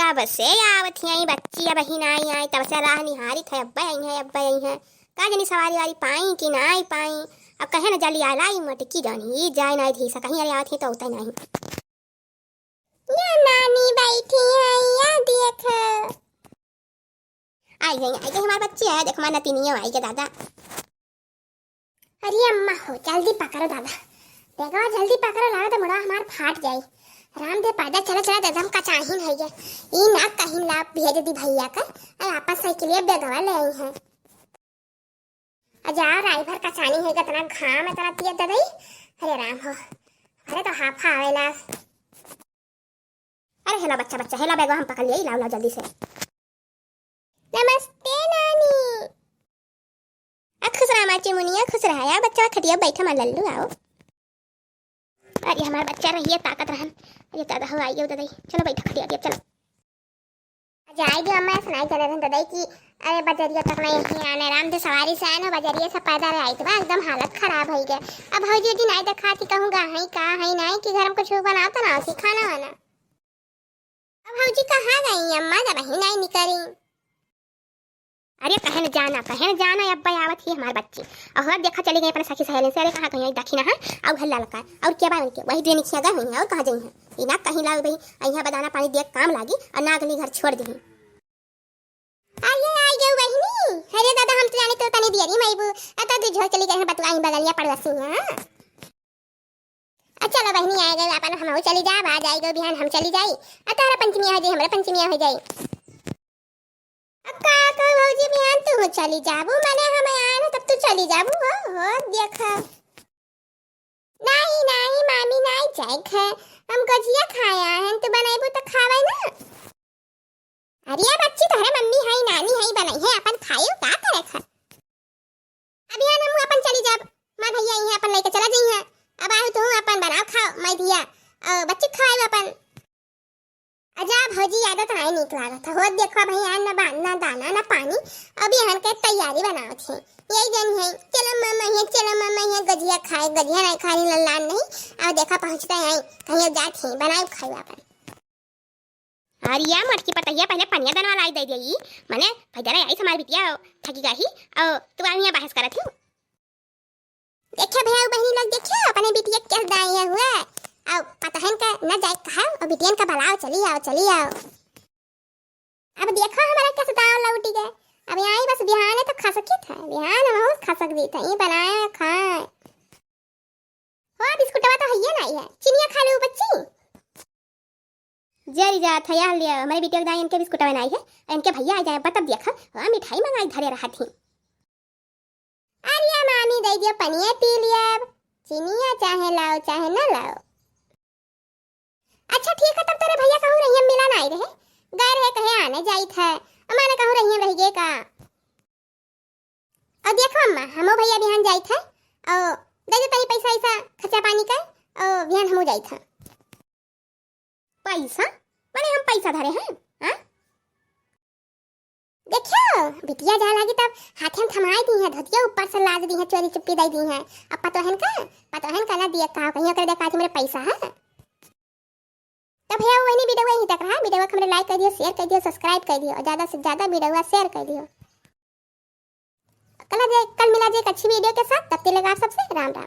कब से आवत ही बच्ची अब ही नहीं आई, तब से राह निहारी थे। अब्बा आई है का जनी सवारी वाली पाई कि नहीं पाई। अब कहे न जल्दी आलाई मटकी जानी जाए नहीं थी कहीं अरे आवत ही तो उतर नहीं। या नानी बैठी है या देख आई गई हमारे बच्चे है। देखो हमारा नतीनिया आई के दादा। अरे अम्मा हो जल्दी पकड़ो दादा, देखो जल्दी पकड़ो, लाओ तो मुड़ा हमार फाट जाए। रामदेव पैदा चला चला ददम का चाहिन है ये ई ना कहीं ला भेज दी भैया का और आपस साइकिल बेगवा ले आई है। अजा ड्राइवर का चानी है इतना घाम इतना तिया ददई। अरे राम हो, अरे तो हाफा आवेला। अरे हेला बच्चा हेला बेगवा हम पकड़ लिए, लाओ जल्दी से। नमस्ते नानी। खुश रहा माची मुनिया, खुश रहा यार बच्चा खटिया बैठा मा लल्लू आओ। अरे हमारा बच्चा रही है ताकत रहन। अरे दादा हो आई गए दादा, चलो बैठा खटिया दिया चलो। जाएगी अम्मा सुनाई चले थे दादा की अरे बजरिया तक नहीं यही आने राम से सवारी से आना बजरिया से पैदा आई तो एकदम हालत खराब हो गया। अब भौजी जी नहीं देखा थी कहूँगा है का है नहीं कि घर में कुछ बनाता ना उसी खाना वाना। अब भौजी कहाँ गई अम्मा जब ही नहीं निकली। अरे कहन जाना अब्बा आवत ही हमारे बच्चे और देखा चली गई अपने सखी सहेली से। अरे कहाँ कहीं देखी ना है और घर लड़का और क्या बात उनके वही ट्रेन खिया गई और कहाँ जाई है ना कहीं लाओ भाई यहाँ बदाना पानी देख काम लागी और ना अगली घर छोड़ दी। अरे आई गई बहनी। अरे दादा हम तो जाने तो तनी दियरी मैबू अता दे झोल चली गई बतुआ बगलिया पड़ोसी हां। अच्छा लो बहनी आ गई अपन हम चली जा आ जाएगा बिहान हम चली जाई अतारा पंचमी हो जाई हमरा पंचमी हो जाई। अक्का तो भौजी बिहान तू चली जाबू माने हम आए तब तू चली जाबू हो देखा। नहीं मामी नहीं जाए हम गजिया खाया है तू बनाइबू तो खावे ना। अरे बच्ची तोहरे मम्मी है नानी है बनाई है अपन खाइयो का करे खा। अभी हम अपन चली जाब मां भैया यहां अपन लेके चला जई है। अब आऊ तू अपन बनाओ खाओ मैं दिया बच्ची खाए अपन। अजा भौजी आदत तो नहीं निक लागत हो देखो भैया ना दाना ना पानी अभी हन के तैयारी बनाओ थे यही जन है। चलो मामा है गजिया खाए गजिया नहीं खानी लल्लान नहीं और देखा पहुंचते हैं कहीं जाते बनाओ खाओ अपन। अरे यार मटकी पतैया पहले पनिया दनवा लाई दे दी माने भैया आई हमारी बिटिया थकी गई और तू आ यहां बहस करत हूं। देखिए भैया बहनी लोग देखिए अपने बिटिया क्या दाई हुआ अब पतहन का न जाए कहा और बिटियन का भलाओ चली आओ। अब देखो हमारा कैसे दाव लौटी गए। अब यहीं बस बिहान है तो खा सकी था बिहान हम बहुत खा सकती था ये बनाया खाए हो बिस्कुटवा तो है नहीं है चिनिया खा लो बच्ची। जरी जा था यार लिया हमारे बिटिया दाई इनके बिस्कुटवा बनाई है इनके भैया आ जाए तब देखा हां मिठाई मंगाई धरे रहा थी। अरे मामी दे दियो पनिया पी लिया चिनिया चाहे लाओ चाहे ना लाओ। अच्छा ठीक है तब तेरे भैया कहूं रही हम मिला नहीं रहे गए रहे कहे आने जाई था अम्मा कहूं रही रह गए का। और देखो अम्मा हमो भैया बिहान जाई था और दे दे तनी पैसा ऐसा खर्चा पानी का और बिहान हमो जाई था। पैसा माने हम पैसा धरे हैं हां देखियो बिटिया जा लागी तब हाथ में थमाई दी है धतिया ऊपर से लाद दी है चोरी चुप्पी दे दी है। अब पतोहन का ना दिया का कहीं कर देखा मेरे पैसा है तब भैया वही वीडियो यहीं तक रहा। वीडियो को लाइक कर दियो शेयर कर दियो सब्सक्राइब कर दियो और ज्यादा से ज्यादा वीडियो शेयर कर दियो। कल मिला जे एक अच्छी वीडियो के साथ तब तक आप सबसे राम राम।